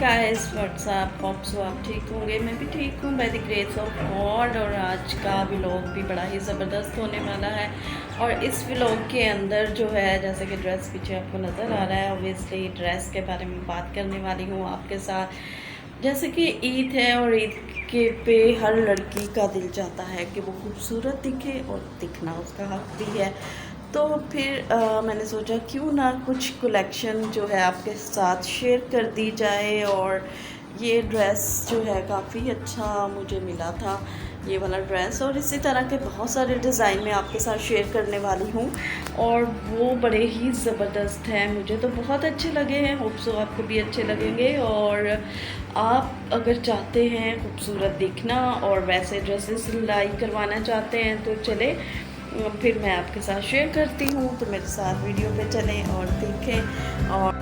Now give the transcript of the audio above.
Guys what's up hope so आप ठीक होंगे। मैं भी ठीक हूँ by the grace of God. और आज का व्लॉग भी बड़ा ही ज़बरदस्त होने वाला है। और इस व्लॉग के अंदर जो है, जैसे कि ड्रेस पीछे आपको नज़र आ रहा है, ऑब्वियसली ड्रेस के बारे में बात करने वाली हूँ आपके साथ। जैसे कि ईद है और ईद के पे हर लड़की का दिल चाहता है कि वो खूबसूरत दिखे, और दिखना उसका हक भी है। तो फिर मैंने सोचा क्यों ना कुछ कलेक्शन जो है आपके साथ शेयर कर दी जाए। और ये ड्रेस जो है काफ़ी अच्छा मुझे मिला था, ये वाला ड्रेस। और इसी तरह के बहुत सारे डिज़ाइन मैं आपके साथ शेयर करने वाली हूँ, और वो बड़े ही ज़बरदस्त हैं। मुझे तो बहुत अच्छे लगे हैं, होप सो आपको भी अच्छे लगेंगे। और आप अगर चाहते हैं खूबसूरत दिखना और वैसे ड्रेसेस सिलाई करवाना चाहते हैं तो चले, फिर मैं आपके साथ शेयर करती हूँ। तो मेरे साथ वीडियो पे चलें और देखें। और